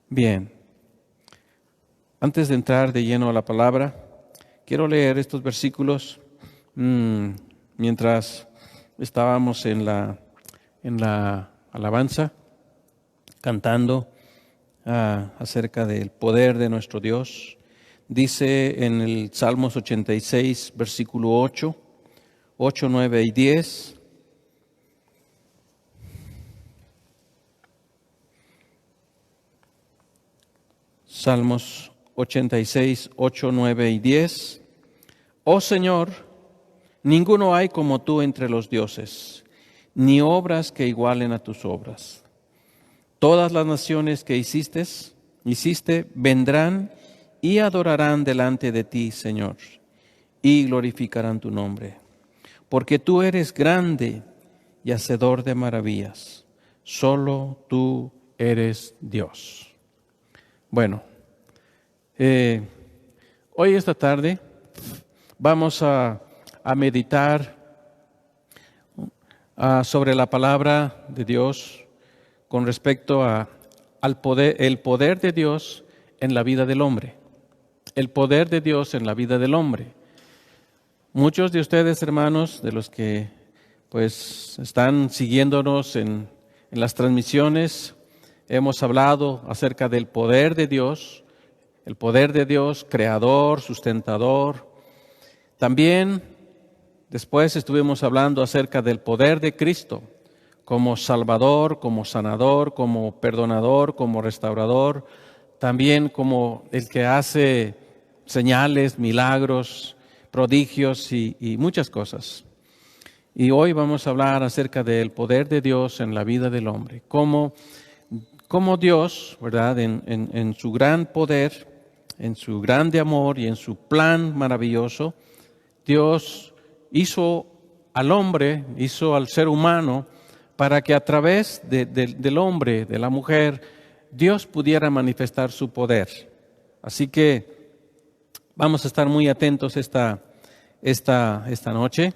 Bien, antes de entrar de lleno a la palabra, quiero leer estos versículos mientras estábamos en la alabanza, cantando acerca del poder de nuestro Dios. Dice en el Salmos 86, versículo 8, 9 y 10. Salmos 86, 8, 9 y 10. Oh Señor, ninguno hay como tú entre los dioses, ni obras que igualen a tus obras. Todas las naciones que hiciste vendrán y adorarán delante de ti, Señor, y glorificarán tu nombre. Porque tú eres grande y hacedor de maravillas. Solo tú eres Dios. Bueno, hoy esta tarde vamos a meditar sobre la palabra de Dios con respecto al poder, el poder de Dios en la vida del hombre. El poder de Dios en la vida del hombre. Muchos de ustedes, hermanos, de los que pues están siguiéndonos en las transmisiones, hemos hablado acerca del poder de Dios, el poder de Dios creador, sustentador. También después estuvimos hablando acerca del poder de Cristo como salvador, como sanador, como perdonador, como restaurador, también como el que hace señales, milagros, prodigios y muchas cosas. Y hoy vamos a hablar acerca del poder de Dios en la vida del hombre, cómo Dios, ¿verdad?, en su gran poder, en su grande amor y en su plan maravilloso, Dios hizo al hombre, hizo al ser humano, para que a través del hombre, de la mujer, Dios pudiera manifestar su poder. Así que vamos a estar muy atentos esta noche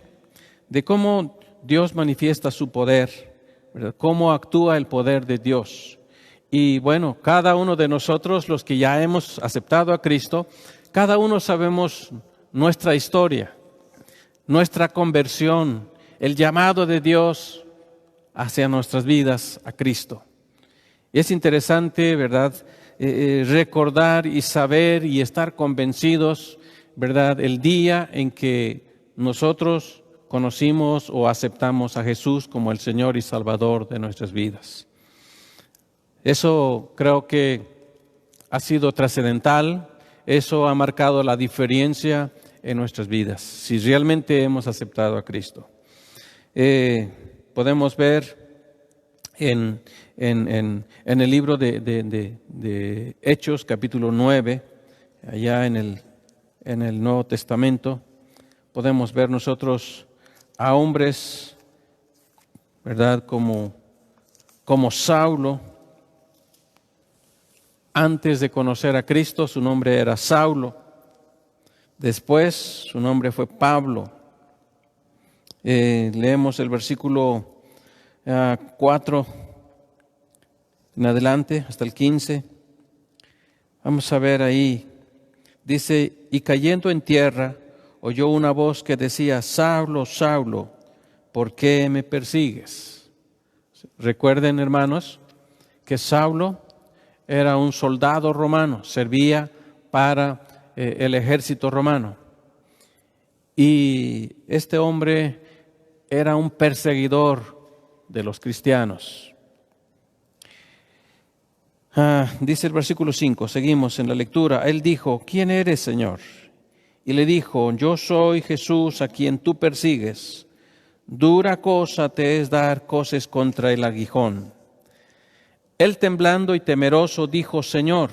de cómo Dios manifiesta su poder, ¿verdad?, cómo actúa el poder de Dios. Y bueno, cada uno de nosotros, los que ya hemos aceptado a Cristo, cada uno sabemos nuestra historia, nuestra conversión, el llamado de Dios hacia nuestras vidas a Cristo. Es interesante, ¿verdad?, recordar y saber y estar convencidos, ¿verdad?, el día en que nosotros conocimos o aceptamos a Jesús como el Señor y Salvador de nuestras vidas. Eso creo que ha sido trascendental, eso ha marcado la diferencia en nuestras vidas, si realmente hemos aceptado a Cristo. Podemos ver en el libro de Hechos, capítulo 9, allá en el Nuevo Testamento, podemos ver nosotros a hombres, ¿verdad?, como Saulo. Antes de conocer a Cristo, su nombre era Saulo. Después, su nombre fue Pablo. Leemos el versículo 4 en adelante, hasta el 15. Vamos a ver ahí. Dice, y cayendo en tierra, oyó una voz que decía, Saulo, Saulo, ¿por qué me persigues? Recuerden, hermanos, que Saulo era un soldado romano, servía para el ejército romano. Y este hombre era un perseguidor de los cristianos. Dice el versículo 5, seguimos en la lectura. Él dijo, ¿quién eres, Señor? Y le dijo, yo soy Jesús a quien tú persigues. Dura cosa te es dar coces contra el aguijón. Él temblando y temeroso dijo, Señor,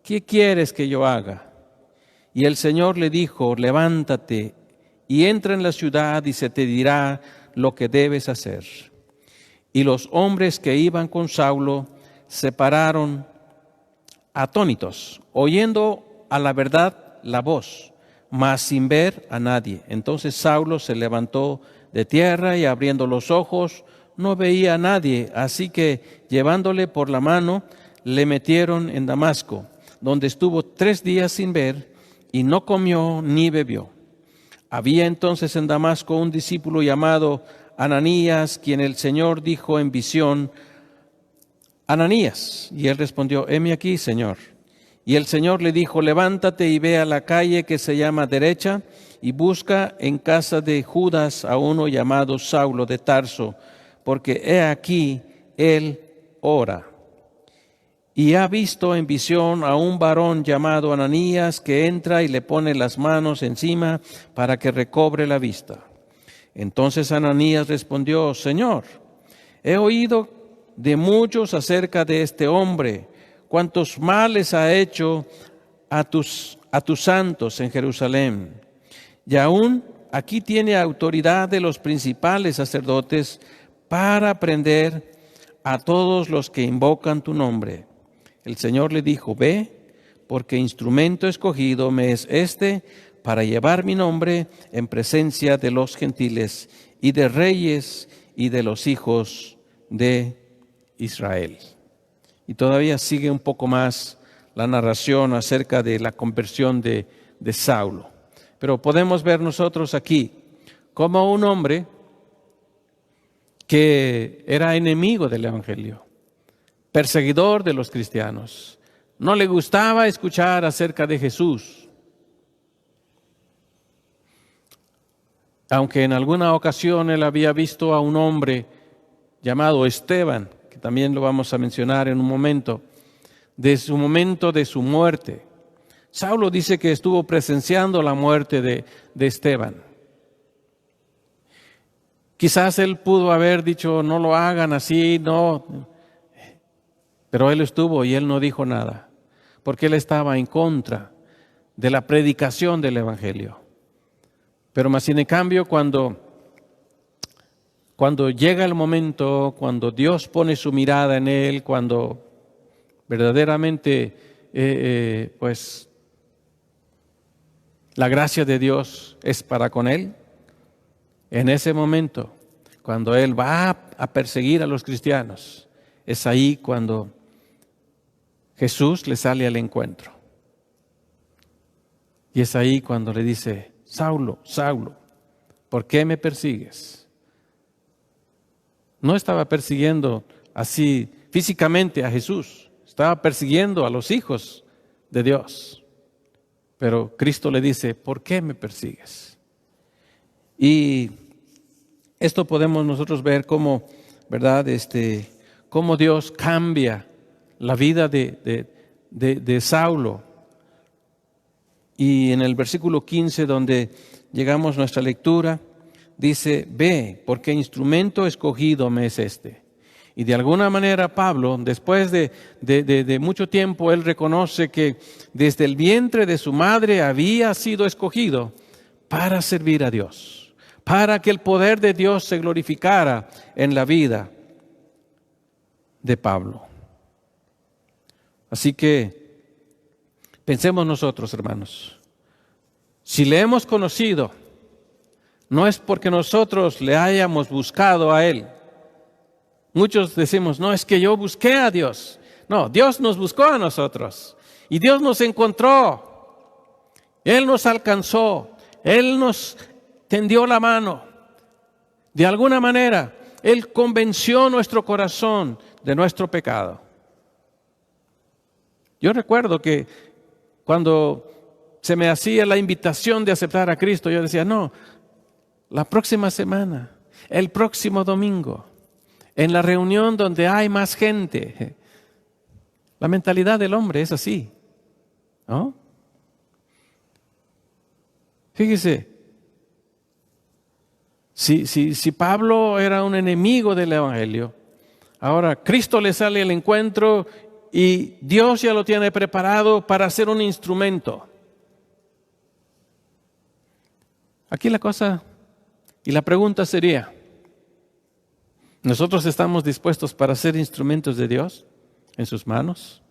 ¿qué quieres que yo haga? Y el Señor le dijo, levántate y entra en la ciudad y se te dirá lo que debes hacer. Y los hombres que iban con Saulo se pararon atónitos, oyendo a la verdad la voz, mas sin ver a nadie. Entonces Saulo se levantó de tierra y abriendo los ojos, no veía a nadie, así que llevándole por la mano, le metieron en Damasco, donde estuvo 3 días sin ver, y no comió ni bebió. Había entonces en Damasco un discípulo llamado Ananías, quien el Señor dijo en visión: Ananías. Y él respondió: heme aquí, Señor. Y el Señor le dijo: levántate y ve a la calle que se llama Derecha, y busca en casa de Judas a uno llamado Saulo de Tarso, porque he aquí él ora. Y ha visto en visión a un varón llamado Ananías, que entra y le pone las manos encima para que recobre la vista. Entonces Ananías respondió: Señor, he oído de muchos acerca de este hombre, cuántos males ha hecho a tus santos en Jerusalén. Y aún aquí tiene autoridad de los principales sacerdotes para prender a todos los que invocan tu nombre. El Señor le dijo: ve, porque instrumento escogido me es este para llevar mi nombre en presencia de los gentiles y de reyes y de los hijos de Israel. Y todavía sigue un poco más la narración acerca de la conversión de Saulo. Pero podemos ver nosotros aquí como un hombre que era enemigo del Evangelio, perseguidor de los cristianos. No le gustaba escuchar acerca de Jesús. Aunque en alguna ocasión él había visto a un hombre llamado Esteban, que también lo vamos a mencionar en un momento de su muerte. Saulo dice que estuvo presenciando la muerte de Esteban. Quizás él pudo haber dicho: no lo hagan así, no. Pero él estuvo y él no dijo nada, porque él estaba en contra de la predicación del Evangelio. Pero más sin en cambio, cuando llega el momento, cuando Dios pone su mirada en él, cuando verdaderamente pues la gracia de Dios es para con él, en ese momento, cuando él va a perseguir a los cristianos, es ahí cuando Jesús le sale al encuentro. Y es ahí cuando le dice: Saulo, Saulo, ¿por qué me persigues? No estaba persiguiendo así físicamente a Jesús, estaba persiguiendo a los hijos de Dios. Pero Cristo le dice: ¿por qué me persigues? Y esto podemos nosotros ver cómo, ¿verdad? Cómo Dios cambia la vida de Saulo. Y en el versículo 15, donde llegamos a nuestra lectura, dice: ve, porque instrumento escogido me es este. Y de alguna manera Pablo, después de mucho tiempo, él reconoce que desde el vientre de su madre había sido escogido para servir a Dios, para que el poder de Dios se glorificara en la vida de Pablo. Así que pensemos nosotros, hermanos, si le hemos conocido, no es porque nosotros le hayamos buscado a Él. Muchos decimos: no, es que yo busqué a Dios. No, Dios nos buscó a nosotros y Dios nos encontró. Él nos alcanzó, Él nos tendió la mano. De alguna manera, Él convenció nuestro corazón de nuestro pecado. Yo recuerdo que cuando se me hacía la invitación de aceptar a Cristo, yo decía: no, la próxima semana, el próximo domingo, en la reunión donde hay más gente. La mentalidad del hombre es así, ¿no? Fíjese, si Pablo era un enemigo del Evangelio, ahora Cristo le sale al encuentro y Dios ya lo tiene preparado para ser un instrumento. Aquí la cosa y la pregunta sería: ¿nosotros estamos dispuestos para ser instrumentos de Dios en sus manos?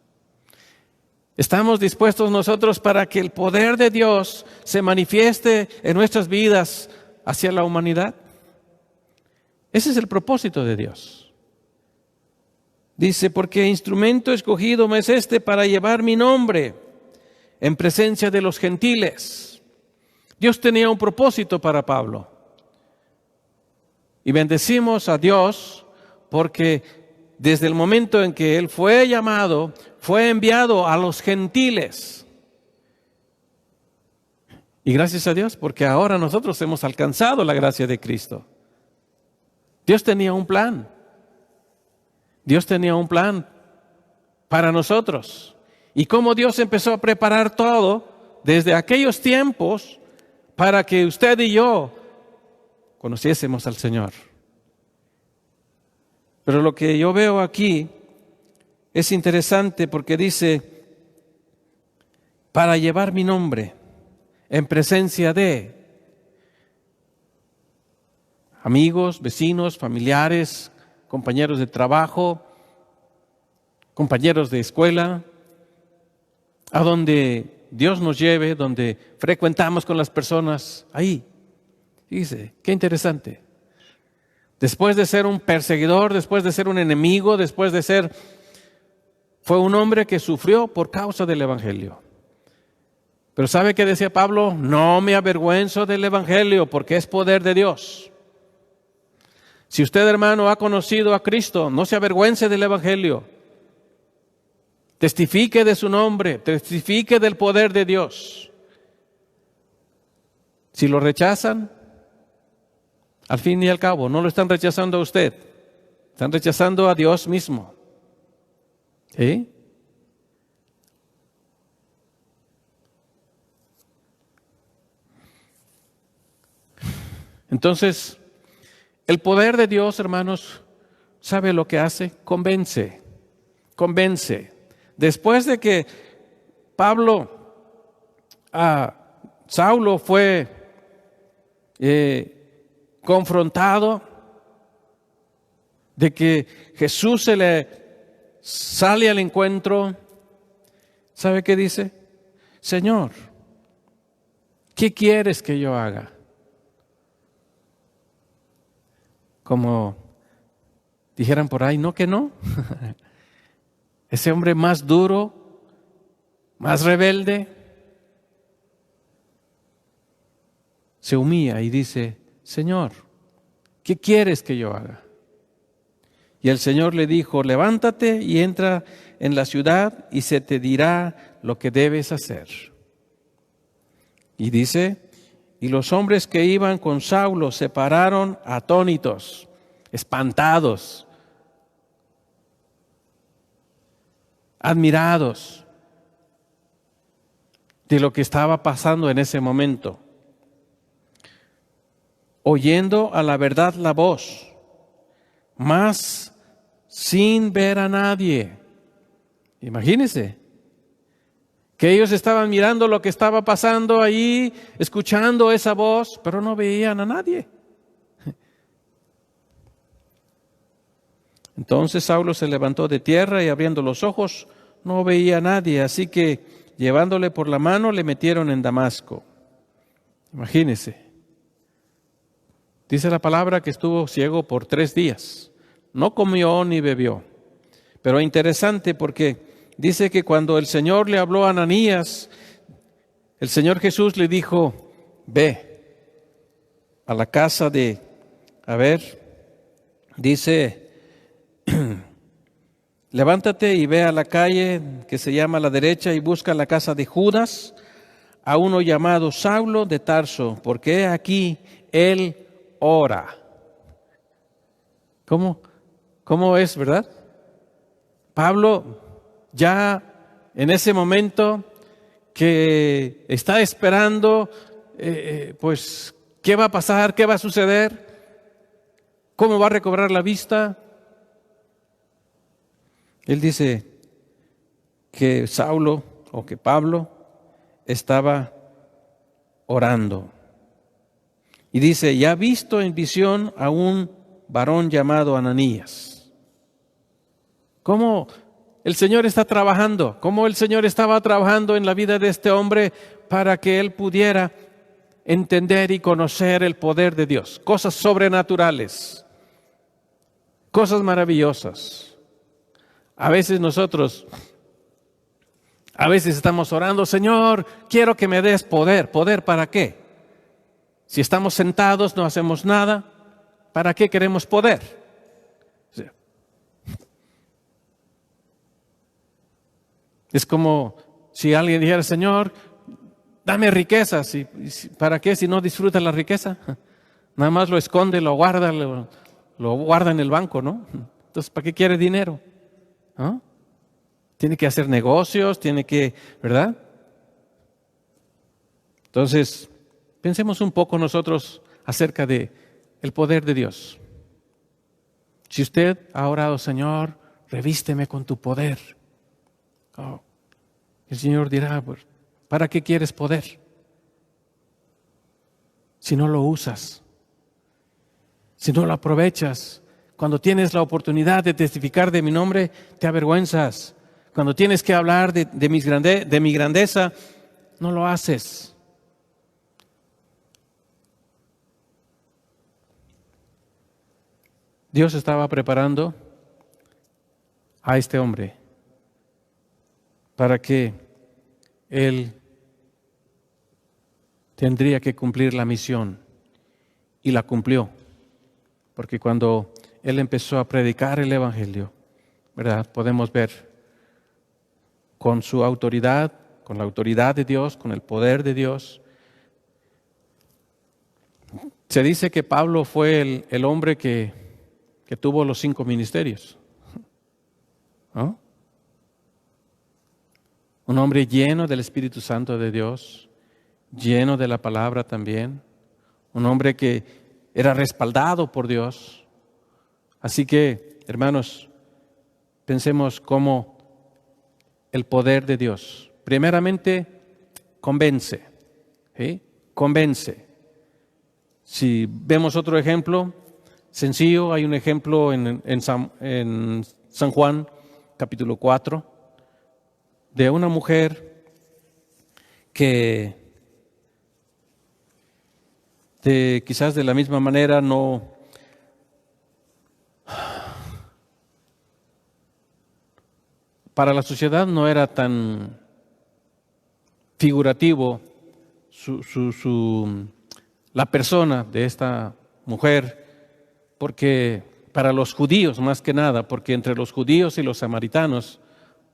¿Estamos dispuestos nosotros para que el poder de Dios se manifieste en nuestras vidas hacia la humanidad? Ese es el propósito de Dios. Dice, porque instrumento escogido me es este para llevar mi nombre en presencia de los gentiles. Dios tenía un propósito para Pablo. Y bendecimos a Dios porque desde el momento en que él fue llamado, fue enviado a los gentiles. Y gracias a Dios porque ahora nosotros hemos alcanzado la gracia de Cristo. Dios tenía un plan. Dios tenía un plan para nosotros. Y cómo Dios empezó a preparar todo desde aquellos tiempos para que usted y yo conociésemos al Señor. Pero lo que yo veo aquí es interesante porque dice, para llevar mi nombre en presencia de amigos, vecinos, familiares, compañeros de trabajo, compañeros de escuela, a donde Dios nos lleve, donde frecuentamos con las personas, ahí. Dice, qué interesante. Después de ser un perseguidor, después de ser un enemigo, fue un hombre que sufrió por causa del Evangelio. Pero ¿sabe qué decía Pablo? No me avergüenzo del Evangelio porque es poder de Dios. Si usted, hermano, ha conocido a Cristo, no se avergüence del Evangelio. Testifique de su nombre, testifique del poder de Dios. Si lo rechazan, al fin y al cabo, no lo están rechazando a usted, están rechazando a Dios mismo. ¿Sí? Entonces, el poder de Dios, hermanos, ¿sabe lo que hace? Convence. Después de que Saulo fue confrontado, de que Jesús se le sale al encuentro, ¿sabe qué dice? Señor, ¿qué quieres que yo haga? Como dijeran por ahí, no que no. Ese hombre más duro, más rebelde, se humilla y dice, Señor, ¿qué quieres que yo haga? Y el Señor le dijo, levántate y entra en la ciudad y se te dirá lo que debes hacer. Y dice, y los hombres que iban con Saulo se pararon atónitos, espantados, admirados de lo que estaba pasando en ese momento. Oyendo a la verdad la voz, mas sin ver a nadie. Imagínense que ellos estaban mirando lo que estaba pasando ahí, escuchando esa voz, pero no veían a nadie. Entonces Saulo se levantó de tierra y abriendo los ojos no veía a nadie, así que llevándole por la mano le metieron en Damasco. Imagínense. Dice la palabra que estuvo ciego por 3 días. No comió ni bebió. Pero interesante porque dice que cuando el Señor le habló a Ananías, el Señor Jesús le dijo, ve a la casa dice, levántate y ve a la calle que se llama a la derecha y busca la casa de Judas, a uno llamado Saulo de Tarso, porque he aquí él ora. ¿Cómo es, verdad? Pablo ya en ese momento que está esperando, pues, ¿qué va a pasar? ¿Qué va a suceder? ¿Cómo va a recobrar la vista? Él dice que que Pablo estaba orando. Y dice, ya ha visto en visión a un varón llamado Ananías. ¿Cómo el Señor está trabajando? ¿Cómo el Señor estaba trabajando en la vida de este hombre para que él pudiera entender y conocer el poder de Dios? Cosas sobrenaturales, cosas maravillosas. A veces estamos orando, Señor, quiero que me des poder. ¿Poder para qué? Si estamos sentados, no hacemos nada, ¿para qué queremos poder? Es como si alguien dijera, Señor, dame riquezas. ¿Para qué si no disfruta la riqueza? Nada más lo esconde, lo guarda, lo guarda en el banco, ¿no? Entonces, ¿para qué quiere dinero? ¿No? Tiene que hacer negocios, ¿verdad? Entonces, pensemos un poco nosotros acerca de el poder de Dios. Si usted ha orado, Señor, revísteme con tu poder. El Señor dirá, ¿para qué quieres poder? Si no lo usas, si no lo aprovechas, cuando tienes la oportunidad de testificar de mi nombre, te avergüenzas. Cuando tienes que hablar de mi grandeza, no lo haces. Dios estaba preparando a este hombre para que él tendría que cumplir la misión, y la cumplió, porque cuando él empezó a predicar el Evangelio, ¿verdad? Podemos ver con su autoridad, con la autoridad de Dios, con el poder de Dios. Se dice que Pablo fue el hombre que tuvo los 5 ministerios, ¿no? Un hombre lleno del Espíritu Santo de Dios, lleno de la palabra también, un hombre que era respaldado por Dios. Así que, hermanos, pensemos cómo el poder de Dios, primeramente, convence, ¿sí? Convence. Si vemos otro ejemplo sencillo, hay un ejemplo en San Juan, capítulo 4, de una mujer que quizás de la misma manera para la sociedad no era tan figurativo la persona de esta mujer, porque para los judíos más que nada, porque entre los judíos y los samaritanos,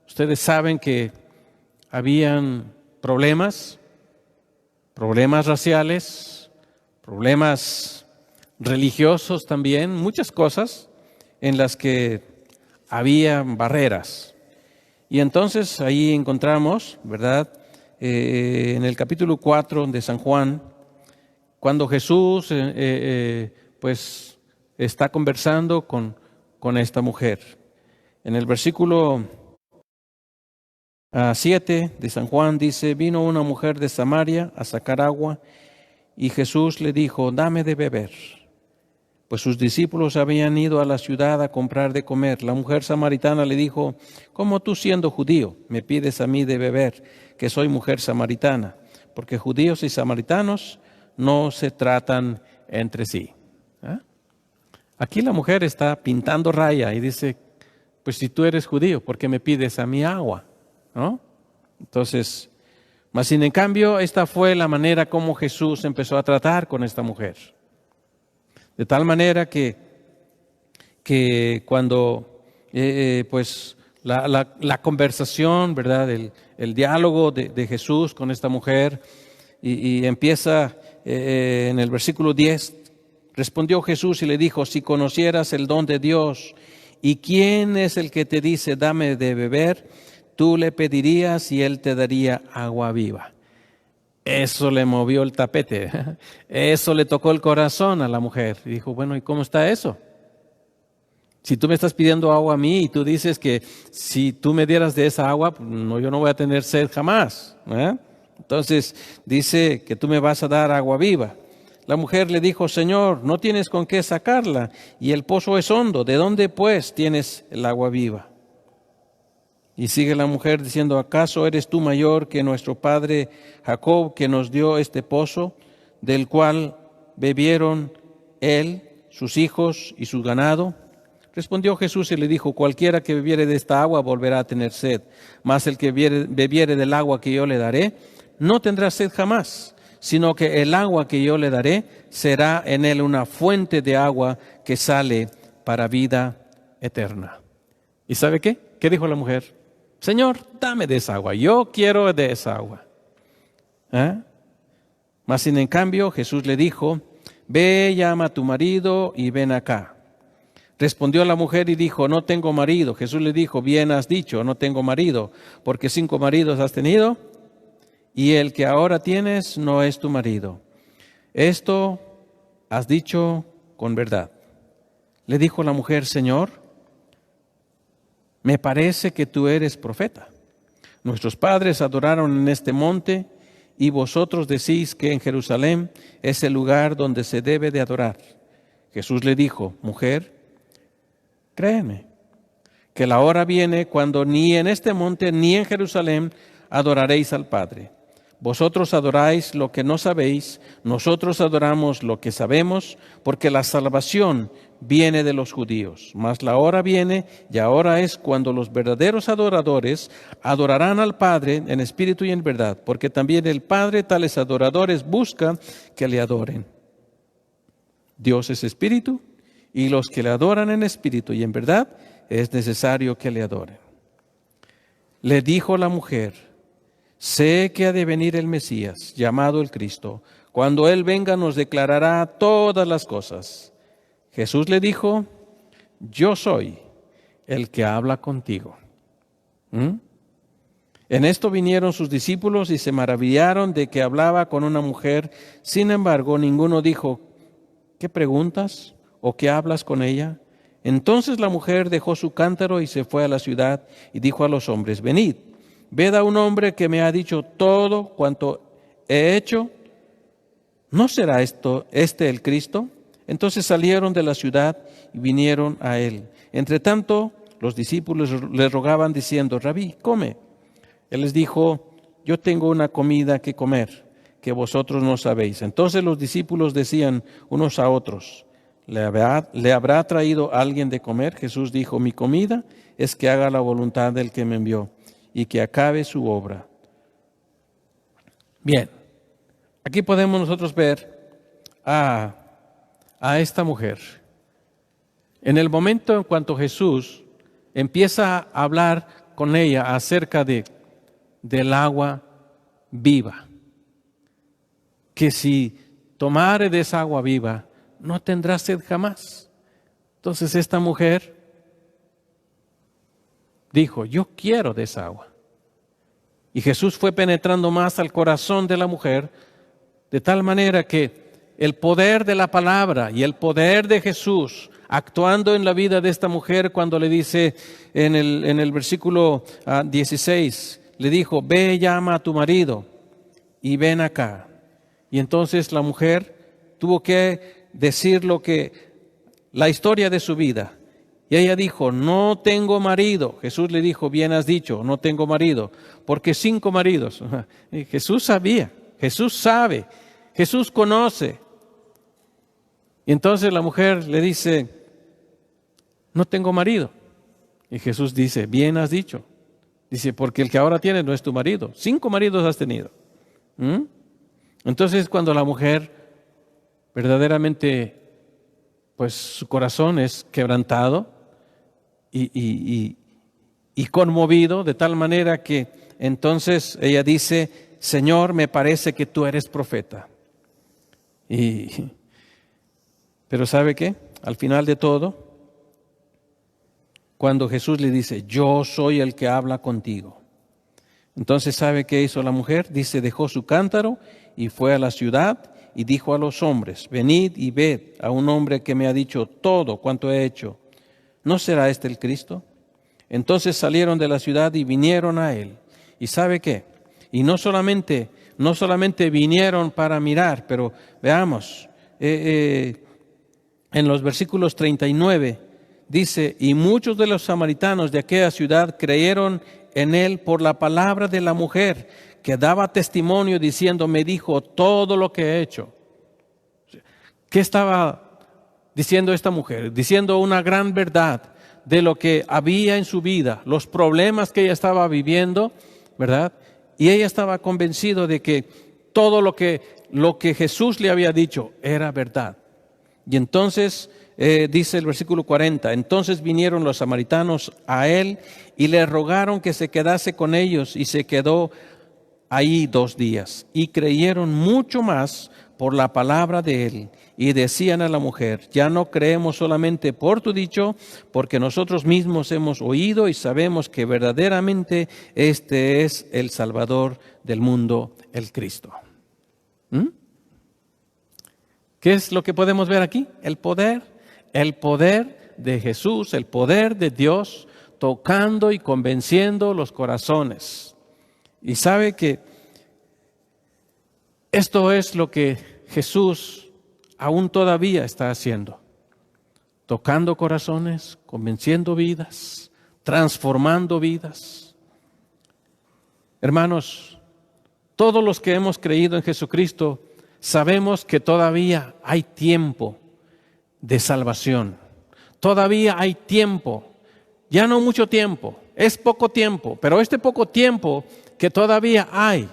ustedes saben que habían problemas raciales, problemas religiosos también, muchas cosas en las que había barreras. Y entonces ahí encontramos, ¿verdad? En el capítulo 4 de San Juan, cuando Jesús pues está conversando con esta mujer. En el versículo 7 de San Juan dice, vino una mujer de Samaria a sacar agua y Jesús le dijo, dame de beber. Pues sus discípulos habían ido a la ciudad a comprar de comer. La mujer samaritana le dijo, ¿cómo tú siendo judío me pides a mí de beber, que soy mujer samaritana? Porque judíos y samaritanos no se tratan entre sí. Aquí la mujer está pintando raya y dice, pues si tú eres judío, ¿por qué me pides a mí agua? ¿No? Entonces, mas sin en cambio, esta fue la manera como Jesús empezó a tratar con esta mujer. De tal manera que cuando pues la conversación, ¿verdad? El diálogo de Jesús con esta mujer y empieza en el versículo 10, respondió Jesús y le dijo, si conocieras el don de Dios y quién es el que te dice dame de beber, tú le pedirías y él te daría agua viva. Eso le movió el tapete, eso le tocó el corazón a la mujer. Y dijo, bueno, ¿y cómo está eso? Si tú me estás pidiendo agua a mí y tú dices que si tú me dieras de esa agua, no, yo no voy a tener sed jamás. Entonces dice que tú me vas a dar agua viva. La mujer le dijo, Señor, no tienes con qué sacarla y el pozo es hondo. ¿De dónde pues tienes el agua viva? Y sigue la mujer diciendo, ¿acaso eres tú mayor que nuestro padre Jacob, que nos dio este pozo, del cual bebieron él, sus hijos y su ganado? Respondió Jesús y le dijo: cualquiera que bebiere de esta agua volverá a tener sed, mas el que bebiere del agua que yo le daré no tendrá sed jamás, sino que el agua que yo le daré será en él una fuente de agua que sale para vida eterna. ¿Y sabe qué? ¿Qué dijo la mujer? Señor, dame de esa agua, yo quiero de esa agua. Mas sin en cambio Jesús le dijo: ve, llama a tu marido y ven acá. Respondió la mujer y dijo: no tengo marido. Jesús le dijo: bien has dicho, no tengo marido, porque 5 maridos has tenido, y el que ahora tienes no es tu marido. Esto has dicho con verdad. Le dijo la mujer: Señor, me parece que tú eres profeta. Nuestros padres adoraron en este monte, y vosotros decís que en Jerusalén es el lugar donde se debe de adorar. Jesús le dijo: mujer, créeme, que la hora viene cuando ni en este monte ni en Jerusalén adoraréis al Padre. Vosotros adoráis lo que no sabéis, nosotros adoramos lo que sabemos, porque la salvación viene de los judíos. Mas la hora viene, y ahora es, cuando los verdaderos adoradores adorarán al Padre en espíritu y en verdad, porque también el Padre tales adoradores busca que le adoren. Dios es espíritu, y los que le adoran en espíritu y en verdad es necesario que le adoren. Le dijo la mujer: sé que ha de venir el Mesías, llamado el Cristo. Cuando Él venga nos declarará todas las cosas. Jesús le dijo: yo soy el que habla contigo. En esto vinieron sus discípulos y se maravillaron de que hablaba con una mujer. Sin embargo, ninguno dijo: ¿qué preguntas o qué hablas con ella? Entonces la mujer dejó su cántaro y se fue a la ciudad y dijo a los hombres: venid, ved a un hombre que me ha dicho todo cuanto he hecho. ¿No será este el Cristo? Entonces salieron de la ciudad y vinieron a él. Entre tanto, los discípulos le rogaban diciendo: Rabí, come. Él les dijo: yo tengo una comida que comer, que vosotros no sabéis. Entonces los discípulos decían unos a otros: ¿le habrá traído alguien de comer? Jesús dijo: mi comida es que haga la voluntad del que me envió y que acabe su obra. Bien, aquí podemos nosotros ver a esta mujer. En el momento en cuanto Jesús empieza a hablar con ella acerca del agua viva, que si tomare de esa agua viva, no tendrá sed jamás. Entonces esta mujer dijo: yo quiero de esa agua. Y Jesús fue penetrando más al corazón de la mujer, de tal manera que el poder de la palabra y el poder de Jesús actuando en la vida de esta mujer, cuando le dice en el versículo 16, le dijo: ve, llama a tu marido y ven acá. Y entonces la mujer tuvo que decir la historia de su vida. Y ella dijo: no tengo marido. Jesús le dijo: bien has dicho, no tengo marido, porque 5 maridos. Y Jesús sabía, Jesús sabe, Jesús conoce. Y entonces la mujer le dice: no tengo marido. Y Jesús dice: bien has dicho. Dice: porque el que ahora tienes no es tu marido. 5 maridos has tenido. Entonces cuando la mujer verdaderamente, pues su corazón es quebrantado y conmovido, de tal manera que entonces ella dice: Señor, me parece que tú eres profeta. Pero ¿sabe qué? Al final de todo, cuando Jesús le dice: yo soy el que habla contigo, entonces ¿sabe qué hizo la mujer? Dice: dejó su cántaro y fue a la ciudad y dijo a los hombres: venid y ved a un hombre que me ha dicho todo cuanto he hecho. ¿No será este el Cristo? Entonces salieron de la ciudad y vinieron a él. ¿Y sabe qué? Y no solamente vinieron para mirar, pero veamos, en los versículos 39 dice: y muchos de los samaritanos de aquella ciudad creyeron en él por la palabra de la mujer, que daba testimonio diciendo: me dijo todo lo que he hecho. ¿Qué estaba diciendo esta mujer, diciendo una gran verdad de lo que había en su vida, los problemas que ella estaba viviendo, ¿verdad? Y ella estaba convencida de que todo lo que Jesús le había dicho era verdad. Y entonces dice el versículo 40, entonces vinieron los samaritanos a él y le rogaron que se quedase con ellos, y se quedó ahí 2 días. Y creyeron mucho más por la palabra de él, y decían a la mujer, ya no creemos solamente por tu dicho, porque nosotros mismos hemos oído y sabemos que verdaderamente este es el Salvador del mundo, el Cristo. ¿Qué es lo que podemos ver aquí? El poder de Jesús, el poder de Dios tocando y convenciendo los corazones. Y sabe que esto es lo que Jesús aún todavía está haciendo, tocando corazones, convenciendo vidas, transformando vidas. Hermanos, todos los que hemos creído en Jesucristo sabemos que todavía hay tiempo de salvación. Todavía hay tiempo, ya no mucho tiempo, es poco tiempo, pero este poco tiempo que todavía hay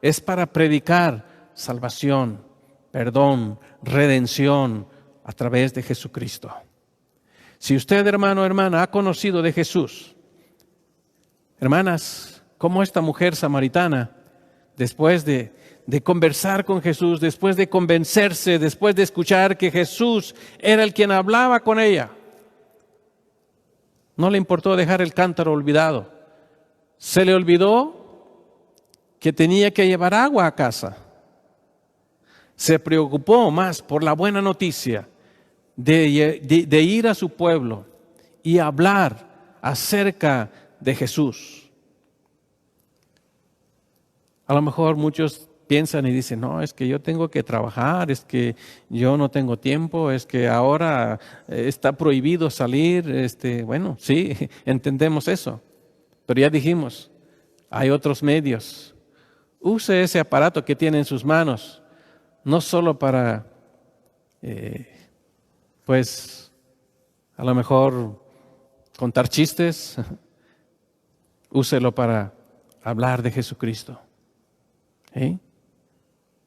es para predicar salvación, perdón, redención a través de Jesucristo. Si usted, hermano o hermana, ha conocido de Jesús, hermanas, como esta mujer samaritana, después de conversar con Jesús, después de convencerse, después de escuchar que Jesús era el quien hablaba con ella, no le importó dejar el cántaro olvidado. Se le olvidó que tenía que llevar agua a casa. Se preocupó más por la buena noticia de ir a su pueblo y hablar acerca de Jesús. A lo mejor muchos piensan y dicen, no, es que yo tengo que trabajar, es que yo no tengo tiempo, es que ahora está prohibido salir. Bueno, sí, entendemos eso, pero ya dijimos, hay otros medios. Use ese aparato que tiene en sus manos, no solo para, pues, a lo mejor contar chistes, úselo para hablar de Jesucristo.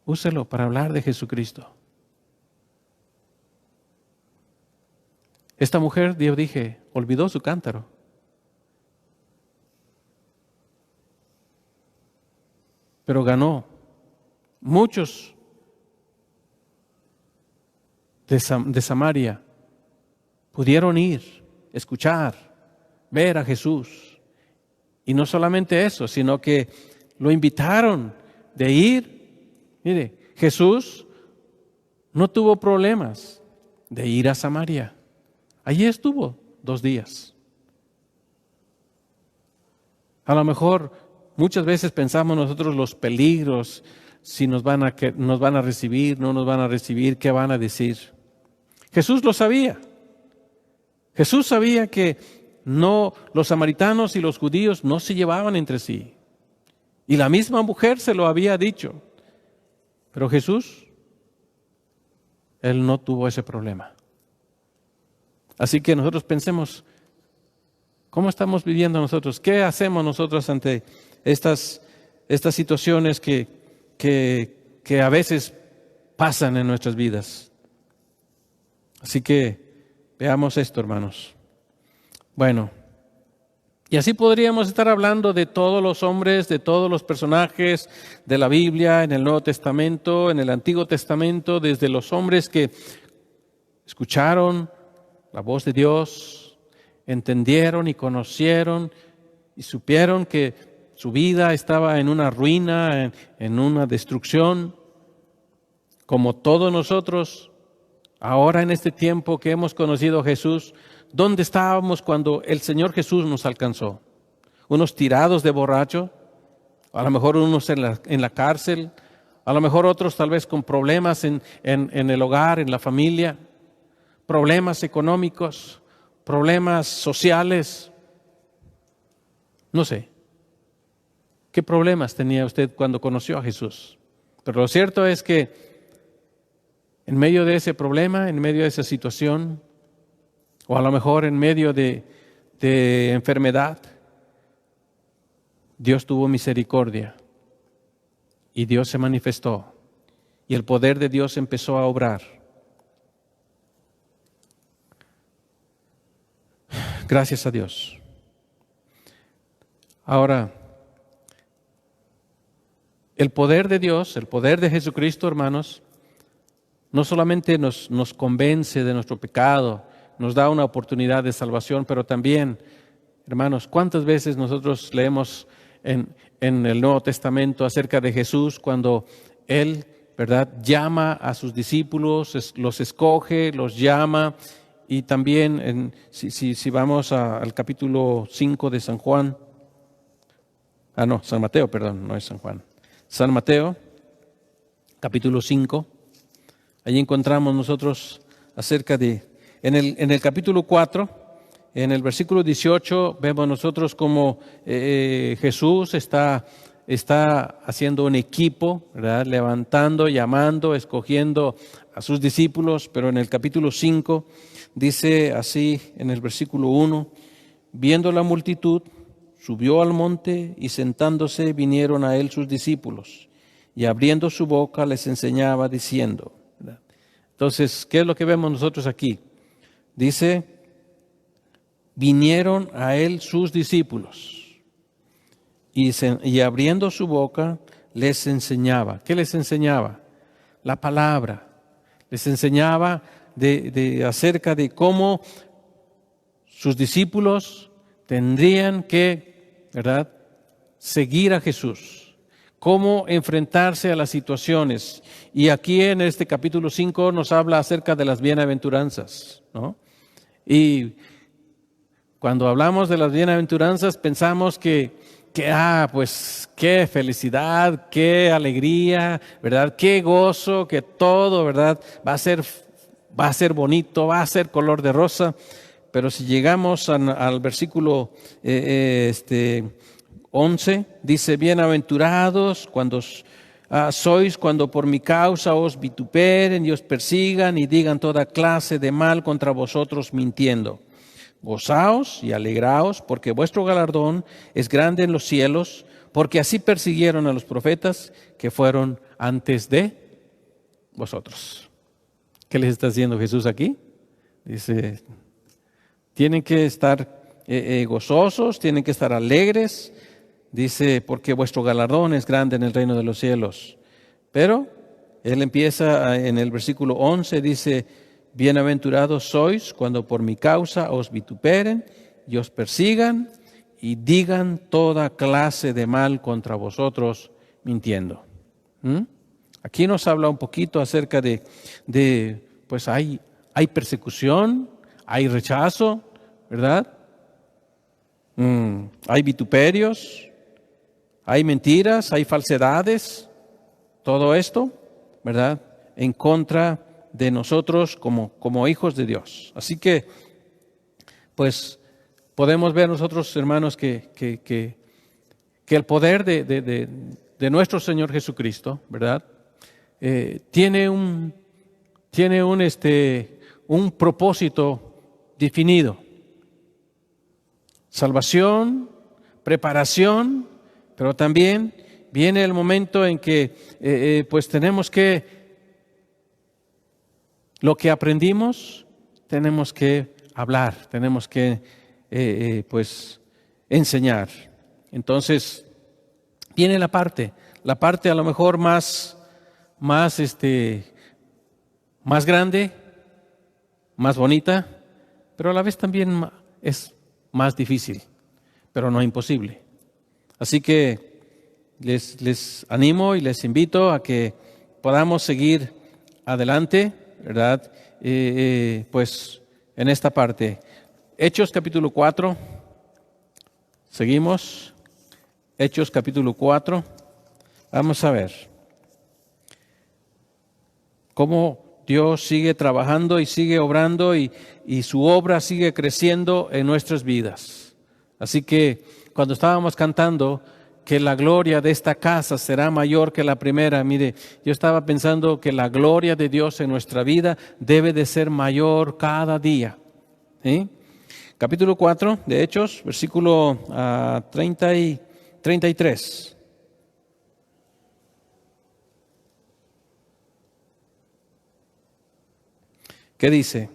Úselo para hablar de Jesucristo. Esta mujer, yo dije, olvidó su cántaro. Pero ganó. Muchos de Samaria pudieron ir, escuchar, ver a Jesús. Y no solamente eso, sino que lo invitaron de ir. Mire, Jesús no tuvo problemas de ir a Samaria. Allí estuvo 2 días. A lo mejor muchas veces pensamos nosotros los peligros, si nos van a recibir, no nos van a recibir, qué van a decir. Jesús lo sabía. Jesús sabía que no, los samaritanos y los judíos no se llevaban entre sí. Y la misma mujer se lo había dicho. Pero Jesús, Él no tuvo ese problema. Así que nosotros pensemos, ¿cómo estamos viviendo nosotros? ¿Qué hacemos nosotros ante estas situaciones que a veces pasan en nuestras vidas? Así que veamos esto, hermanos. Bueno, y así podríamos estar hablando de todos los hombres, de todos los personajes de la Biblia, en el Nuevo Testamento, en el Antiguo Testamento, desde los hombres que escucharon la voz de Dios, entendieron y conocieron y supieron que su vida estaba en una ruina, en una destrucción, como todos nosotros. Ahora en este tiempo que hemos conocido a Jesús, ¿dónde estábamos cuando el Señor Jesús nos alcanzó? Unos tirados de borracho, a lo mejor unos en la cárcel, a lo mejor otros tal vez con problemas en el hogar, en la familia, problemas económicos, problemas sociales. No sé, ¿qué problemas tenía usted cuando conoció a Jesús? Pero lo cierto es que en medio de ese problema, en medio de esa situación, o a lo mejor en medio de enfermedad, Dios tuvo misericordia y Dios se manifestó y el poder de Dios empezó a obrar. Gracias a Dios. Ahora, el poder de Dios, el poder de Jesucristo, hermanos, no solamente nos convence de nuestro pecado, nos da una oportunidad de salvación, pero también, hermanos, ¿cuántas veces nosotros leemos en el Nuevo Testamento acerca de Jesús cuando Él, ¿verdad?, llama a sus discípulos, los escoge, los llama? Y también, si vamos al capítulo 5 de San Juan, San Mateo, perdón, no es San Juan. San Mateo, capítulo 5, allí encontramos nosotros acerca de, en el capítulo 4, en el versículo 18, vemos nosotros como Jesús está haciendo un equipo, ¿verdad?, levantando, llamando, escogiendo a sus discípulos, pero en el capítulo 5 dice así en el versículo 1, viendo la multitud, subió al monte y sentándose vinieron a él sus discípulos y abriendo su boca les enseñaba diciendo, ¿verdad? Entonces, ¿qué es lo que vemos nosotros aquí? Dice, vinieron a él sus discípulos y abriendo su boca les enseñaba. ¿Qué les enseñaba? La palabra. Les enseñaba acerca de cómo sus discípulos tendrían que, ¿verdad?, seguir a Jesús, cómo enfrentarse a las situaciones. Y aquí en este capítulo 5 nos habla acerca de las bienaventuranzas, ¿no? Y cuando hablamos de las bienaventuranzas pensamos pues qué felicidad, qué alegría, ¿verdad?, qué gozo, que todo, ¿verdad?, va a ser bonito, va a ser color de rosa. Pero si llegamos al versículo 11, dice, bienaventurados sois cuando por mi causa os vituperen y os persigan y digan toda clase de mal contra vosotros mintiendo. Gozaos y alegraos, porque vuestro galardón es grande en los cielos, porque así persiguieron a los profetas que fueron antes de vosotros. ¿Qué les está diciendo Jesús aquí? Dice, tienen que estar gozosos, tienen que estar alegres. Dice, porque vuestro galardón es grande en el reino de los cielos. Pero él empieza en el versículo 11, dice, bienaventurados sois cuando por mi causa os vituperen y os persigan y digan toda clase de mal contra vosotros mintiendo. Aquí nos habla un poquito acerca de pues hay persecución, hay rechazo, ¿verdad? Hay vituperios, hay mentiras, hay falsedades, todo esto, ¿verdad?, en contra de nosotros como hijos de Dios. Así que, pues, podemos ver nosotros, hermanos, que el poder de nuestro Señor Jesucristo, ¿verdad?, tiene un propósito definido. Salvación, preparación, pero también viene el momento en que pues tenemos que, lo que aprendimos, tenemos que hablar, tenemos que pues enseñar. Entonces, viene la parte a lo mejor más grande, más bonita, pero a la vez también es más difícil, pero no imposible. Así que les animo y les invito a que podamos seguir adelante, ¿verdad? Pues en esta parte. Hechos capítulo 4, seguimos. Hechos capítulo 4, vamos a ver cómo Dios sigue trabajando y sigue obrando y su obra sigue creciendo en nuestras vidas. Así que cuando estábamos cantando, que la gloria de esta casa será mayor que la primera. Mire, yo estaba pensando que la gloria de Dios en nuestra vida debe de ser mayor cada día. ¿Sí? Capítulo 4 de Hechos, versículo 30 y 33. ¿Qué dice?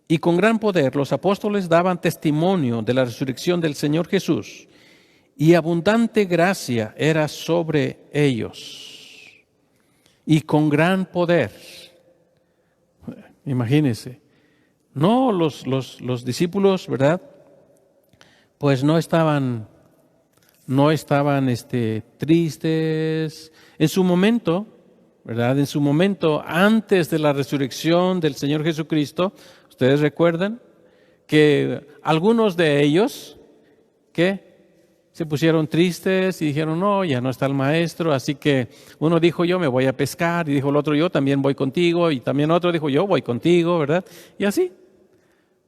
Y con gran poder los apóstoles daban testimonio de la resurrección del Señor Jesús, y abundante gracia era sobre ellos. Y con gran poder. Imagínense. No, los discípulos, ¿verdad? Pues no estaban tristes. En su momento, ¿verdad? En su momento, antes de la resurrección del Señor Jesucristo, ustedes recuerdan que algunos de ellos, ¿qué? Se pusieron tristes y dijeron, no, ya no está el maestro, así que uno dijo, yo me voy a pescar, y dijo el otro, yo también voy contigo, y también otro dijo, yo voy contigo, ¿verdad? Y así.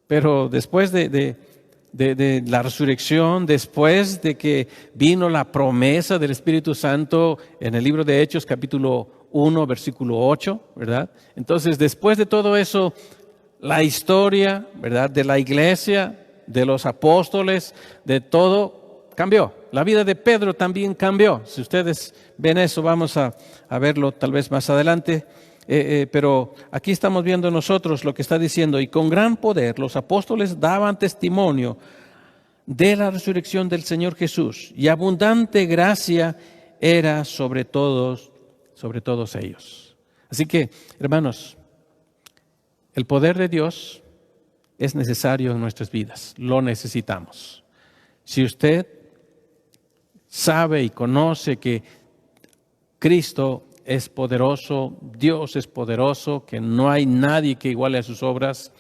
Pero después de la resurrección, después de que vino la promesa del Espíritu Santo en el libro de Hechos, capítulo 1, versículo 8, ¿verdad? Entonces, después de todo eso, la historia, ¿verdad?, de la iglesia, de los apóstoles, de todo, cambió. La vida de Pedro también cambió. Si ustedes ven eso, vamos a verlo tal vez más adelante. Pero aquí estamos viendo nosotros lo que está diciendo. Y con gran poder los apóstoles daban testimonio de la resurrección del Señor Jesús. Y abundante gracia era sobre todos ellos. Así que, hermanos, el poder de Dios es necesario en nuestras vidas. Lo necesitamos. Si usted sabe y conoce que Cristo es poderoso, Dios es poderoso, que no hay nadie que iguale a sus obras,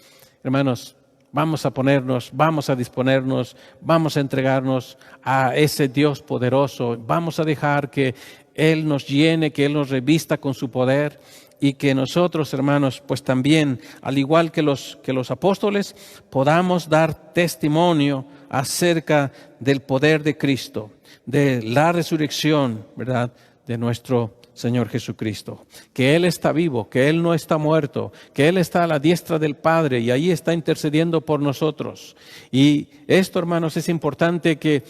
hermanos, vamos a ponernos, vamos a disponernos, vamos a entregarnos a ese Dios poderoso, vamos a dejar que Él nos llene, que Él nos revista con su poder y que nosotros, hermanos, pues también, al igual que los apóstoles, podamos dar testimonio acerca del poder de Cristo, de la resurrección, ¿verdad?, de nuestro Señor Jesucristo, que Él está vivo, que Él no está muerto, que Él está a la diestra del Padre y ahí está intercediendo por nosotros. Y esto, hermanos, es importante que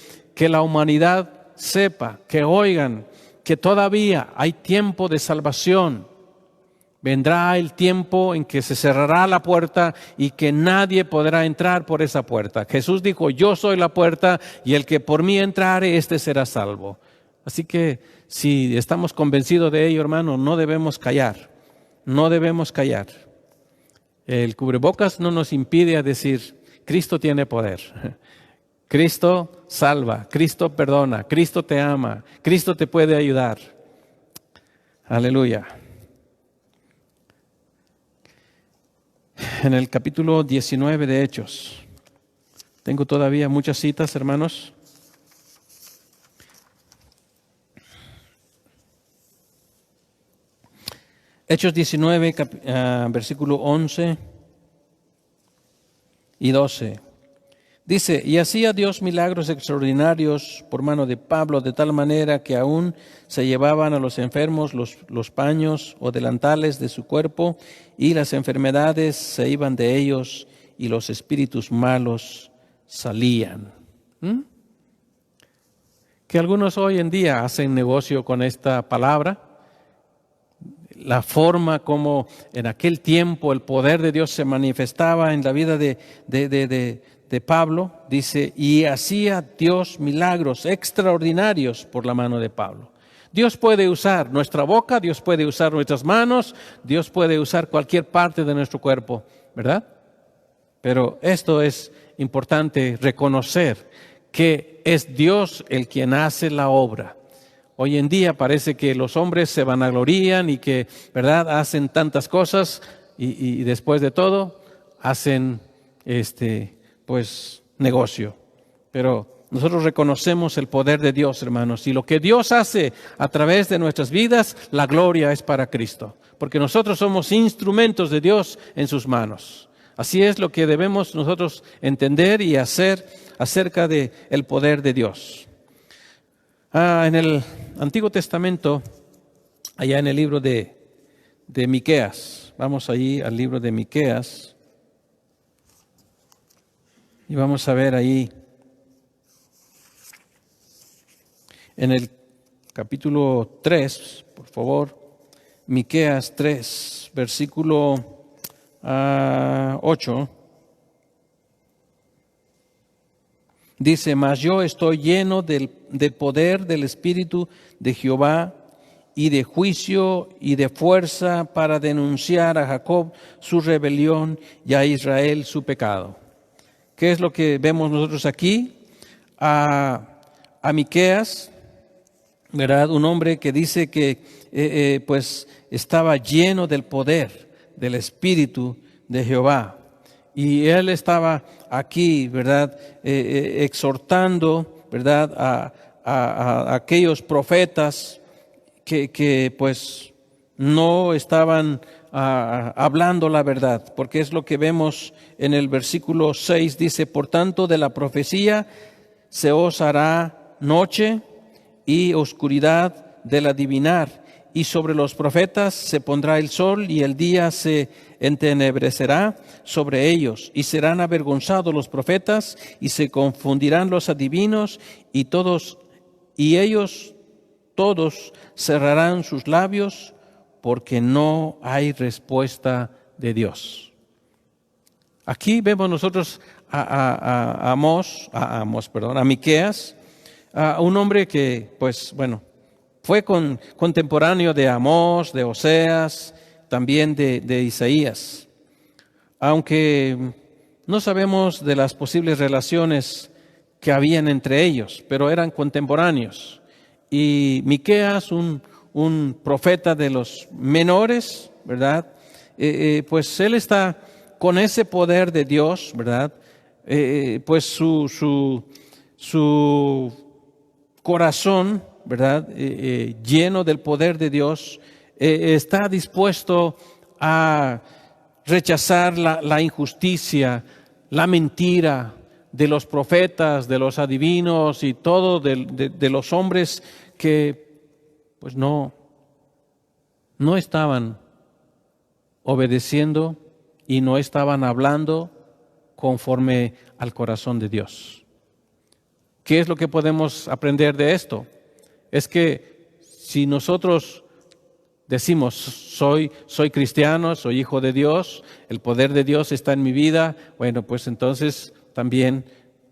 la humanidad sepa, que oigan, que todavía hay tiempo de salvación. Vendrá el tiempo en que se cerrará la puerta y que nadie podrá entrar por esa puerta. Jesús dijo, yo soy la puerta y el que por mí entrare, éste será salvo. Así que si estamos convencidos de ello, hermano, no debemos callar. No debemos callar. El cubrebocas no nos impide decir, Cristo tiene poder. Cristo salva, Cristo perdona, Cristo te ama, Cristo te puede ayudar. Aleluya. En el capítulo 19 de Hechos, tengo todavía muchas citas, hermanos. Hechos 19, versículo 11 y 12. Dice, y hacía Dios milagros extraordinarios por mano de Pablo, de tal manera que aún se llevaban a los enfermos los paños o delantales de su cuerpo, y las enfermedades se iban de ellos, y los espíritus malos salían. Que algunos hoy en día hacen negocio con esta palabra. La forma como en aquel tiempo el poder de Dios se manifestaba en la vida de Pablo, dice, y hacía Dios milagros extraordinarios por la mano de Pablo. Dios puede usar nuestra boca, Dios puede usar nuestras manos, Dios puede usar cualquier parte de nuestro cuerpo, ¿verdad? Pero esto es importante reconocer, que es Dios el quien hace la obra. Hoy en día parece que los hombres se vanaglorían y que, ¿verdad?, hacen tantas cosas y después de todo hacen pues negocio. Pero nosotros reconocemos el poder de Dios, hermanos, y lo que Dios hace a través de nuestras vidas, la gloria es para Cristo, porque nosotros somos instrumentos de Dios en sus manos. Así es lo que debemos nosotros entender y hacer acerca del poder de Dios. En el Antiguo Testamento, allá en el libro de Miqueas, vamos allí al libro de Miqueas y vamos a ver ahí en el capítulo 3, por favor, Miqueas 3, versículo 8. Dice, mas yo estoy lleno del poder del Espíritu de Jehová y de juicio y de fuerza para denunciar a Jacob su rebelión y a Israel su pecado. ¿Qué es lo que vemos nosotros aquí? A Miqueas, ¿verdad? Un hombre que dice que pues estaba lleno del poder del Espíritu de Jehová. Y él estaba aquí, ¿verdad? Exhortando, ¿verdad? A aquellos profetas que pues no estaban hablando la verdad, porque es lo que vemos en el versículo 6, dice, por tanto de la profecía se os hará noche y oscuridad del adivinar, y sobre los profetas se pondrá el sol y el día se entenebrecerá sobre ellos, y serán avergonzados los profetas y se confundirán los adivinos, y ellos todos cerrarán sus labios porque no hay respuesta de Dios. Aquí vemos nosotros a Miqueas, un hombre que, pues bueno, fue contemporáneo de Amós, de Oseas, también de Isaías. Aunque no sabemos de las posibles relaciones que habían entre ellos, pero eran contemporáneos. Y Miqueas, un profeta de los menores, ¿verdad? Pues él está con ese poder de Dios, ¿verdad? Pues su corazón, ¿verdad? Lleno del poder de Dios, está dispuesto a rechazar la injusticia, la mentira de los profetas, de los adivinos y todo de los hombres que pues no estaban obedeciendo y no estaban hablando conforme al corazón de Dios. ¿Qué es lo que podemos aprender de esto? Es que si nosotros decimos, soy cristiano, soy hijo de Dios, el poder de Dios está en mi vida, bueno, pues entonces también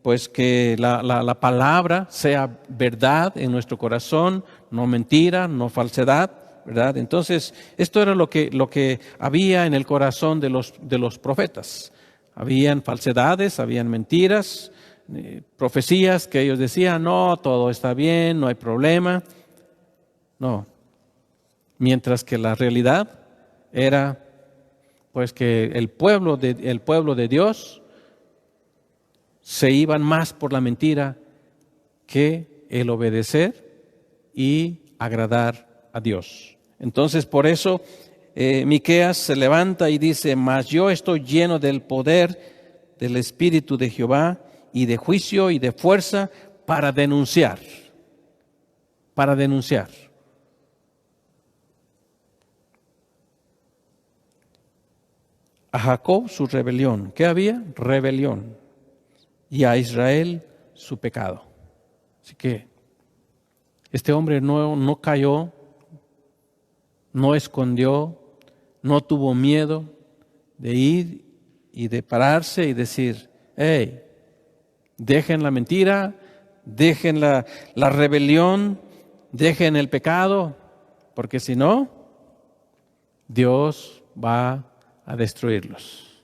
pues que la palabra sea verdad en nuestro corazón, no mentira, no falsedad, ¿verdad? Entonces, esto era lo que había en el corazón de los profetas. Habían falsedades, habían mentiras, profecías que ellos decían, no, todo está bien, no hay problema. No. Mientras que la realidad era pues que el pueblo de Dios se iban más por la mentira que el obedecer y agradar a Dios. Entonces, por eso Miqueas se levanta y dice, mas yo estoy lleno del poder del Espíritu de Jehová y de juicio y de fuerza para denunciar. Para denunciar. A Jacob su rebelión. ¿Qué había? Rebelión. Y a Israel su pecado. Así que este hombre no cayó, no escondió, no tuvo miedo de ir y de pararse y decir, hey, dejen la mentira, dejen la rebelión, dejen el pecado, porque si no, Dios va a destruirlos.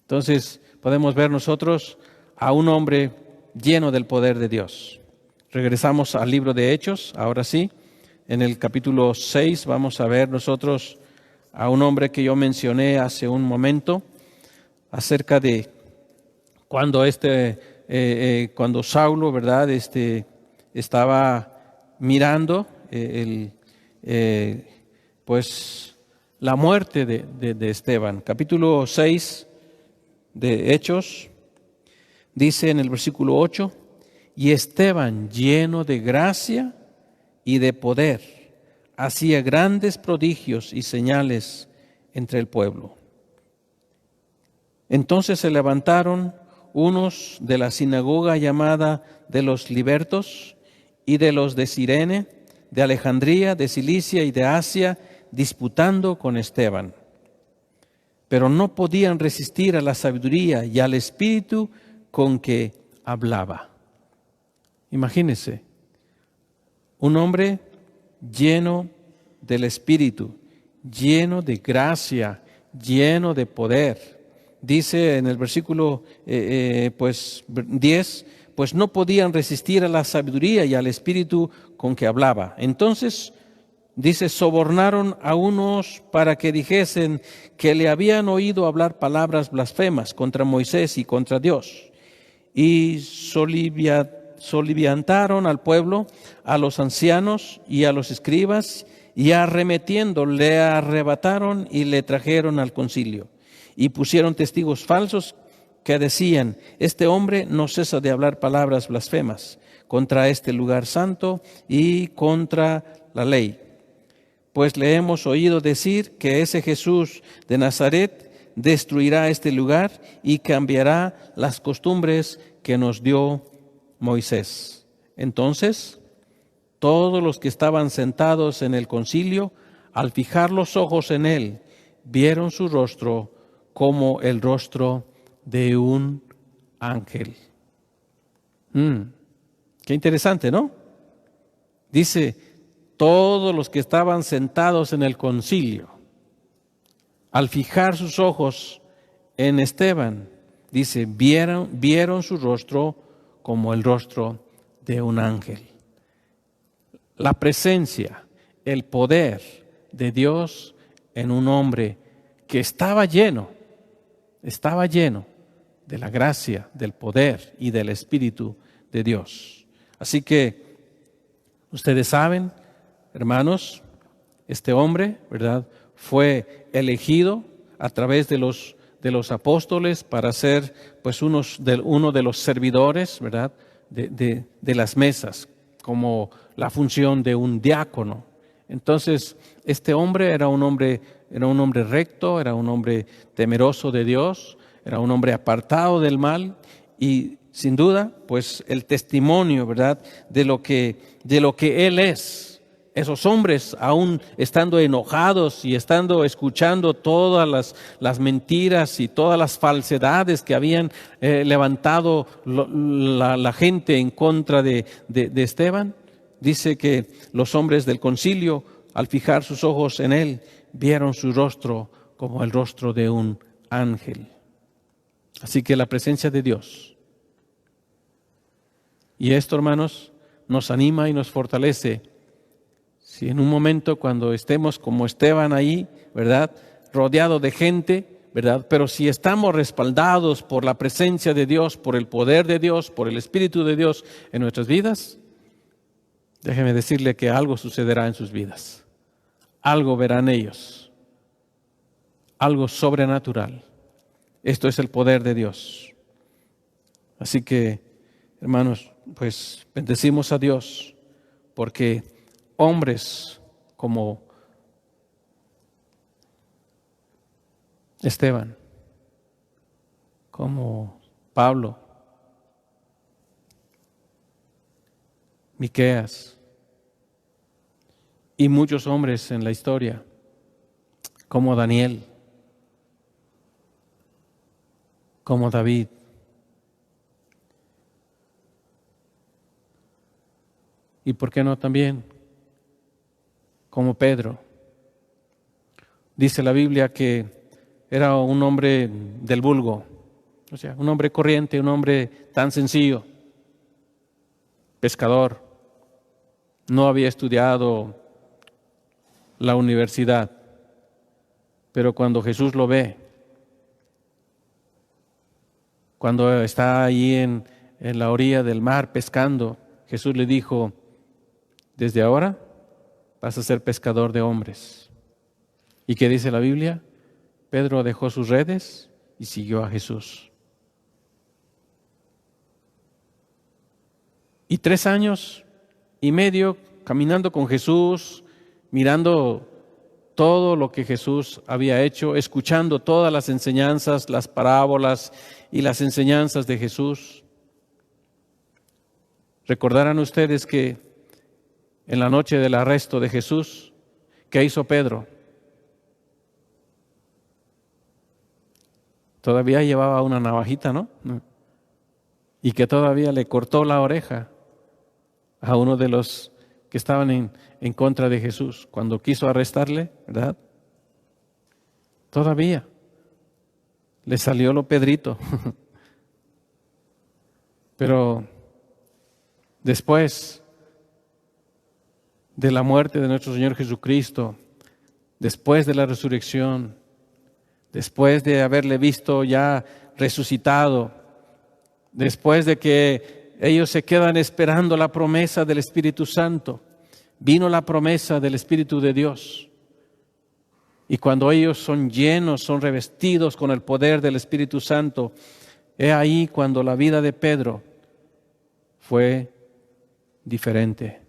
Entonces, podemos ver nosotros a un hombre lleno del poder de Dios. Regresamos al libro de Hechos, ahora sí. En el capítulo 6 vamos a ver nosotros a un hombre que yo mencioné hace un momento, acerca de cuando cuando Saulo, ¿verdad? Estaba mirando pues la muerte de Esteban. Capítulo 6 de Hechos, dice en el versículo 8, Y Esteban, lleno de gracia y de poder, hacía grandes prodigios y señales entre el pueblo. Entonces se levantaron unos de la sinagoga llamada de los libertos y de los de Cirene, de Alejandría, de Cilicia y de Asia, disputando con Esteban. Pero no podían resistir a la sabiduría y al espíritu con que hablaba. Imagínense, un hombre lleno del espíritu, lleno de gracia, lleno de poder. Dice en el versículo 10, pues no podían resistir a la sabiduría y al espíritu con que hablaba. Entonces, dice, sobornaron a unos para que dijesen que le habían oído hablar palabras blasfemas contra Moisés y contra Dios. Y soliviantaron al pueblo, a los ancianos y a los escribas, y arremetiendo le arrebataron y le trajeron al concilio. Y pusieron testigos falsos que decían, este hombre no cesa de hablar palabras blasfemas contra este lugar santo y contra la ley. Pues le hemos oído decir que ese Jesús de Nazaret destruirá este lugar y cambiará las costumbres que nos dio Moisés. Entonces, todos los que estaban sentados en el concilio, al fijar los ojos en él, vieron su rostro como el rostro de un ángel. Qué interesante, ¿no? Dice, todos los que estaban sentados en el concilio, al fijar sus ojos en Esteban, dice, vieron su rostro como el rostro de un ángel. La presencia, el poder de Dios en un hombre que estaba lleno de la gracia, del poder y del Espíritu de Dios. Así que ustedes saben, hermanos, este hombre, ¿verdad?, fue elegido a través de los apóstoles para ser pues uno de los servidores, ¿verdad?, de las mesas, como la función de un diácono. Entonces, este hombre era un hombre recto, era un hombre temeroso de Dios, era un hombre apartado del mal y sin duda, pues el testimonio, ¿verdad?, de lo que él es. Esos hombres, aún estando enojados y estando escuchando todas las mentiras y todas las falsedades que habían levantado la gente en contra de Esteban, dice que los hombres del concilio, al fijar sus ojos en él, vieron su rostro como el rostro de un ángel. Así que la presencia de Dios. Y esto, hermanos, nos anima y nos fortalece. Si en un momento cuando estemos como Esteban ahí, ¿verdad?, rodeado de gente, ¿verdad?, pero si estamos respaldados por la presencia de Dios, por el poder de Dios, por el Espíritu de Dios en nuestras vidas, déjeme decirle que algo sucederá en sus vidas. Algo verán ellos. Algo sobrenatural. Esto es el poder de Dios. Así que, hermanos, pues bendecimos a Dios porque hombres como Esteban, como Pablo, Miqueas y muchos hombres en la historia, como Daniel, como David, y por qué no también como Pedro. Dice la Biblia que era un hombre del vulgo, o sea, un hombre corriente, un hombre tan sencillo, pescador, no había estudiado la universidad, pero cuando Jesús lo ve, cuando está ahí en la orilla del mar pescando, Jesús le dijo, desde ahora vas a ser pescador de hombres. ¿Y qué dice la Biblia? Pedro dejó sus redes y siguió a Jesús. Y 3 años y medio caminando con Jesús, mirando todo lo que Jesús había hecho, escuchando todas las enseñanzas, las parábolas y las enseñanzas de Jesús. Recordarán ustedes que en la noche del arresto de Jesús, ¿qué hizo Pedro? Todavía llevaba una navajita, ¿no? Y que todavía le cortó la oreja a uno de los que estaban en contra de Jesús cuando quiso arrestarle, ¿verdad? Todavía le salió lo Pedrito. Pero después de la muerte de nuestro Señor Jesucristo, después de la resurrección, después de haberle visto ya resucitado, después de que ellos se quedan esperando la promesa del Espíritu Santo, vino la promesa del Espíritu de Dios. Y cuando ellos son llenos, son revestidos con el poder del Espíritu Santo, he ahí cuando la vida de Pedro fue diferente.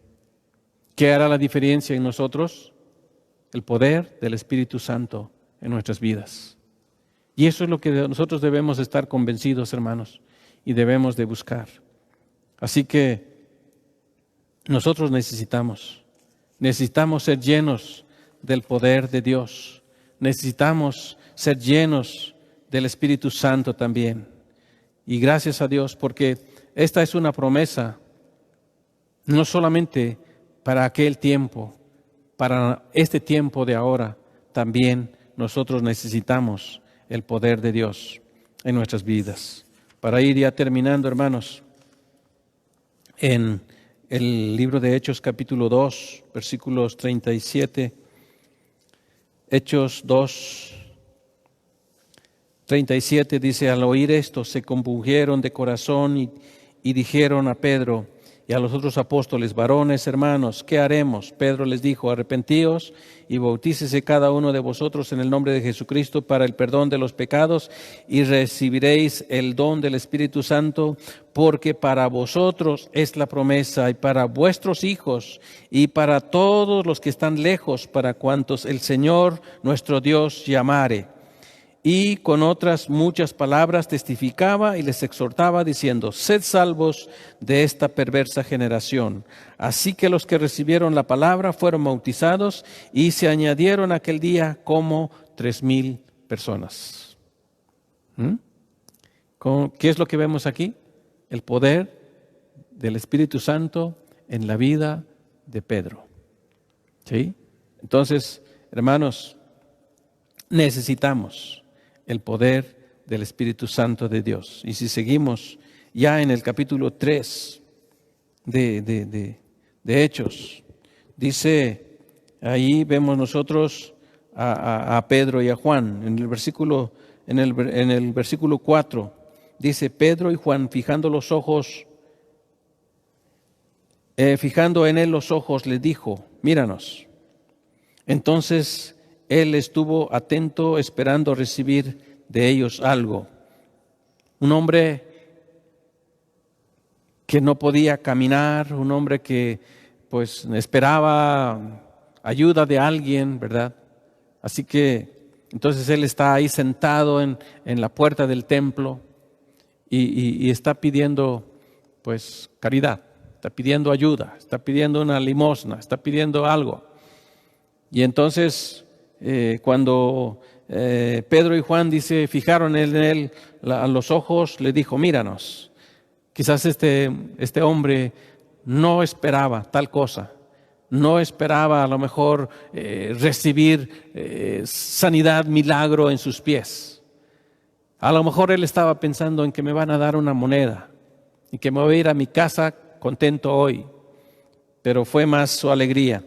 ¿Qué hará la diferencia en nosotros? El poder del Espíritu Santo en nuestras vidas. Y eso es lo que nosotros debemos estar convencidos, hermanos, y debemos de buscar. Así que nosotros necesitamos ser llenos del poder de Dios. Necesitamos ser llenos del Espíritu Santo también. Y gracias a Dios, porque esta es una promesa, no solamente para aquel tiempo, para este tiempo de ahora, también nosotros necesitamos el poder de Dios en nuestras vidas. Para ir ya terminando, hermanos, en el libro de Hechos capítulo 2, versículos 37, Hechos 2, 37 dice: al oír esto se compungieron de corazón y dijeron a Pedro y a los otros apóstoles: varones, hermanos, ¿qué haremos? Pedro les dijo: arrepentíos y bautícese cada uno de vosotros en el nombre de Jesucristo para el perdón de los pecados y recibiréis el don del Espíritu Santo, porque para vosotros es la promesa y para vuestros hijos y para todos los que están lejos, para cuantos el Señor nuestro Dios llamare. Y con otras muchas palabras testificaba y les exhortaba diciendo: sed salvos de esta perversa generación. Así que los que recibieron la palabra fueron bautizados y se añadieron aquel día como 3,000 personas. ¿Qué es lo que vemos aquí? El poder del Espíritu Santo en la vida de Pedro. ¿Sí? Entonces, hermanos, necesitamos el poder del Espíritu Santo de Dios. Y si seguimos ya en el capítulo 3 de Hechos, dice, ahí vemos nosotros a Pedro y a Juan. En el versículo 4 dice: Pedro y Juan, fijando en él los ojos, le dijo: míranos. Entonces él estuvo atento, esperando recibir de ellos algo. Un hombre que no podía caminar, un hombre que pues esperaba ayuda de alguien, ¿verdad? Así que entonces él está ahí sentado en la puerta del templo y está pidiendo pues caridad, está pidiendo ayuda, está pidiendo una limosna, está pidiendo algo. Y entonces cuando Pedro y Juan fijaron en él a los ojos, le dijo: míranos. Quizás este hombre no esperaba tal cosa, no esperaba a lo mejor recibir sanidad, milagro en sus pies. A lo mejor él estaba pensando en que me van a dar una moneda y que me voy a ir a mi casa contento hoy, pero fue más su alegría.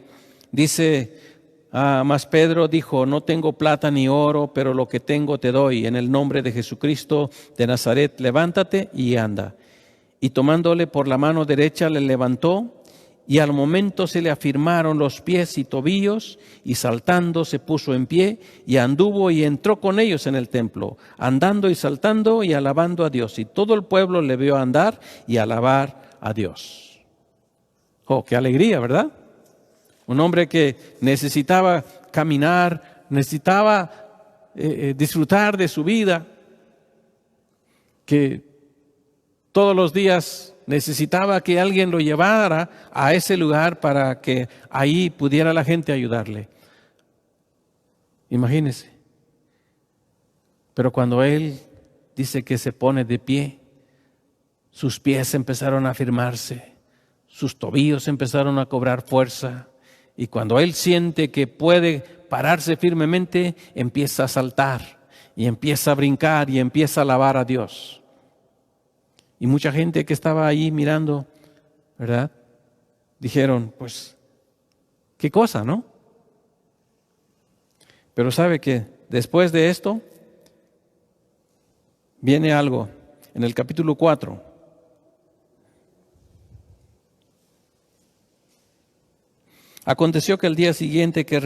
Dice: mas Pedro dijo: no tengo plata ni oro, pero lo que tengo te doy. En el nombre de Jesucristo de Nazaret, levántate y anda. Y tomándole por la mano derecha le levantó, y al momento se le afirmaron los pies y tobillos, y saltando se puso en pie, y anduvo y entró con ellos en el templo, andando y saltando y alabando a Dios. Y todo el pueblo le vio andar y alabar a Dios. Oh, qué alegría, ¿verdad? Un hombre que necesitaba caminar, necesitaba disfrutar de su vida, que todos los días necesitaba que alguien lo llevara a ese lugar para que ahí pudiera la gente ayudarle. Imagínense. Pero cuando él dice que se pone de pie, sus pies empezaron a firmarse, sus tobillos empezaron a cobrar fuerza, y cuando él siente que puede pararse firmemente, empieza a saltar, y empieza a brincar, y empieza a alabar a Dios. Y mucha gente que estaba ahí mirando, ¿verdad? Dijeron, pues, qué cosa, ¿no? Pero sabe que después de esto, viene algo en el capítulo 4. Aconteció que el día siguiente que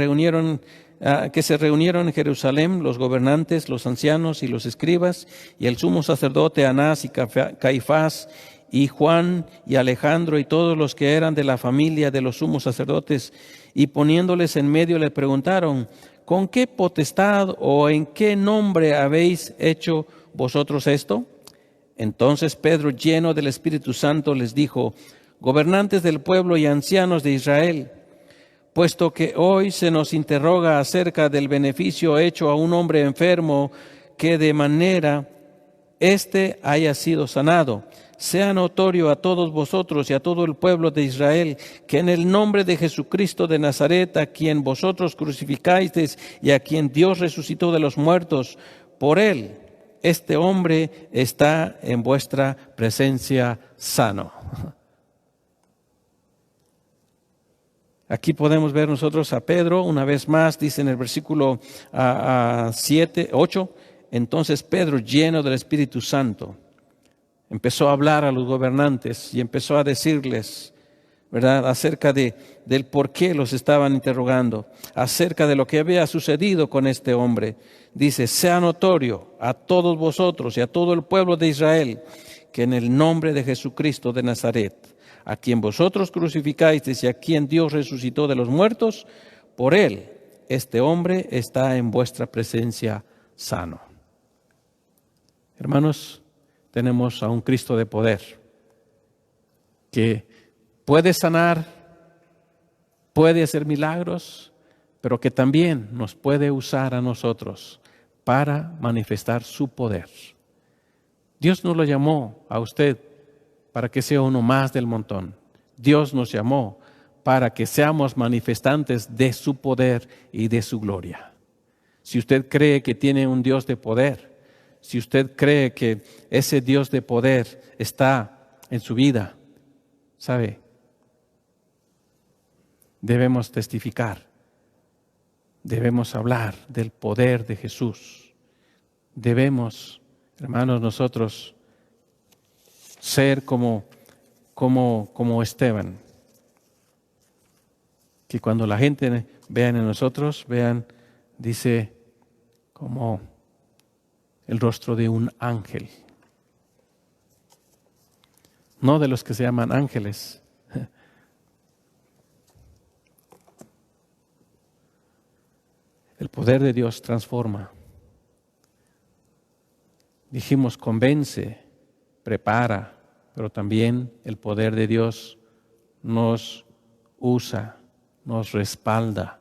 se reunieron en Jerusalén los gobernantes, los ancianos y los escribas, y el sumo sacerdote Anás y Caifás, y Juan y Alejandro y todos los que eran de la familia de los sumos sacerdotes, y poniéndoles en medio le preguntaron, ¿con qué potestad o en qué nombre habéis hecho vosotros esto? Entonces Pedro, lleno del Espíritu Santo, les dijo, gobernantes del pueblo y ancianos de Israel, puesto que hoy se nos interroga acerca del beneficio hecho a un hombre enfermo, que de manera haya sido sanado, sea notorio a todos vosotros y a todo el pueblo de Israel, que en el nombre de Jesucristo de Nazaret, a quien vosotros crucificasteis y a quien Dios resucitó de los muertos, por él, este hombre está en vuestra presencia sano. Aquí podemos ver nosotros a Pedro, una vez más, dice en el versículo 8, entonces Pedro, lleno del Espíritu Santo, empezó a hablar a los gobernantes y empezó a decirles, ¿verdad?, acerca del por qué los estaban interrogando, acerca de lo que había sucedido con este hombre. Dice, sea notorio a todos vosotros y a todo el pueblo de Israel, que en el nombre de Jesucristo de Nazaret, a quien vosotros crucificasteis y a quien Dios resucitó de los muertos, por él, este hombre está en vuestra presencia sano. Hermanos, tenemos a un Cristo de poder, que puede sanar, puede hacer milagros, pero que también nos puede usar a nosotros para manifestar su poder. Dios no lo llamó a usted para que sea uno más del montón. Dios nos llamó para que seamos manifestantes de su poder y de su gloria. Si usted cree que tiene un Dios de poder, si usted cree que ese Dios de poder está en su vida, ¿sabe? Debemos testificar, debemos hablar del poder de Jesús. Debemos, hermanos, nosotros ser como Esteban, que cuando la gente vean en nosotros, vean, dice, como el rostro de un ángel. No de los que se llaman ángeles. El poder de Dios transforma. Dijimos, convence, prepara, pero también el poder de Dios nos usa, nos respalda.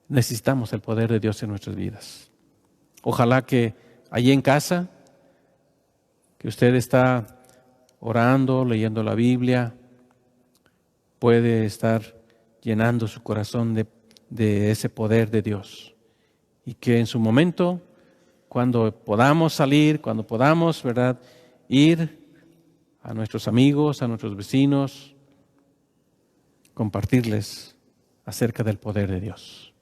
Necesitamos el poder de Dios en nuestras vidas. Ojalá que allí en casa, que usted está orando, leyendo la Biblia, puede estar llenando su corazón de ese poder de Dios. Y que en su momento, cuando podamos salir, cuando podamos, ¿verdad?, ir a nuestros amigos, a nuestros vecinos, compartirles acerca del poder de Dios,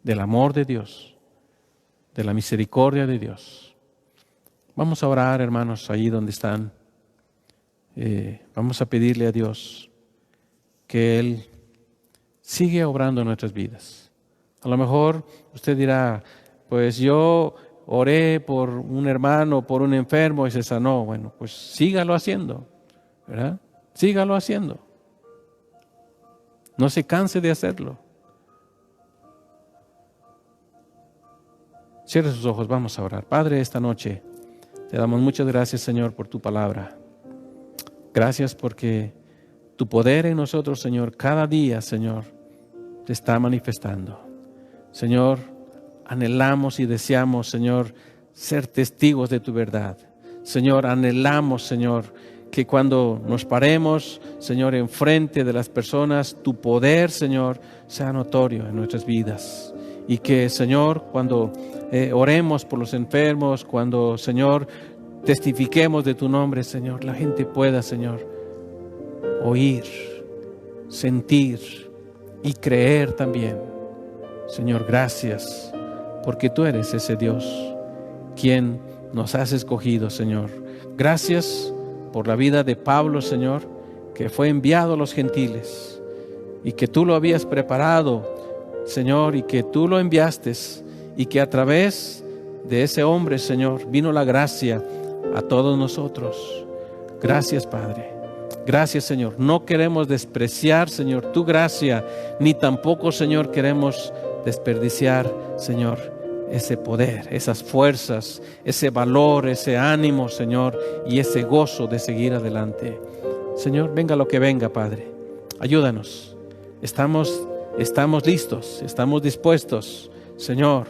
del amor de Dios, de la misericordia de Dios. Vamos a orar, hermanos, ahí donde están. Vamos a pedirle a Dios que Él sigue obrando en nuestras vidas. A lo mejor usted dirá, pues yo oré por un hermano, por un enfermo y se sanó. Bueno, pues sígalo haciendo, ¿verdad? Sígalo haciendo. No se canse de hacerlo. Cierre sus ojos, vamos a orar. Padre, esta noche te damos muchas gracias, Señor, por tu palabra. Gracias porque tu poder en nosotros, Señor, cada día, Señor, te está manifestando. Señor, anhelamos y deseamos, Señor, ser testigos de tu verdad. Señor, anhelamos, Señor, que cuando nos paremos, Señor, enfrente de las personas, tu poder, Señor, sea notorio en nuestras vidas. Y que, Señor, cuando oremos por los enfermos, cuando, Señor, testifiquemos de tu nombre, Señor, la gente pueda, Señor, oír, sentir y creer también. Señor, gracias, porque tú eres ese Dios, quien nos has escogido, Señor. Gracias por la vida de Pablo, Señor, que fue enviado a los gentiles y que tú lo habías preparado, Señor, y que tú lo enviaste y que a través de ese hombre, Señor, vino la gracia a todos nosotros. Gracias, Padre. Gracias, Señor. No queremos despreciar, Señor, tu gracia, ni tampoco, Señor, queremos desperdiciar, Señor, ese poder, esas fuerzas, ese valor, ese ánimo, Señor, y ese gozo de seguir adelante. Señor, venga lo que venga, Padre. Ayúdanos. Estamos listos, estamos dispuestos, Señor.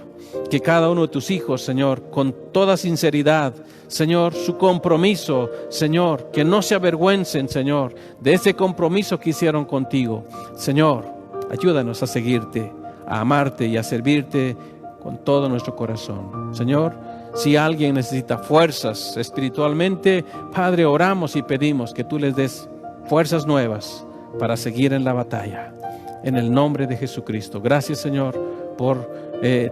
Que cada uno de tus hijos, Señor, con toda sinceridad, Señor, su compromiso, Señor, que no se avergüencen, Señor, de ese compromiso que hicieron contigo. Señor, ayúdanos a seguirte, a amarte y a servirte con todo nuestro corazón. Señor, si alguien necesita fuerzas espiritualmente, Padre, oramos y pedimos que tú les des fuerzas nuevas para seguir en la batalla. En el nombre de Jesucristo. Gracias, Señor, por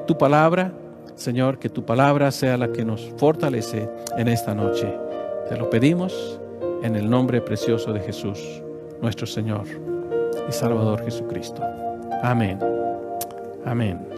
tu palabra. Señor, que tu palabra sea la que nos fortalece en esta noche. Te lo pedimos en el nombre precioso de Jesús, nuestro Señor y Salvador Jesucristo. Amén. Amén.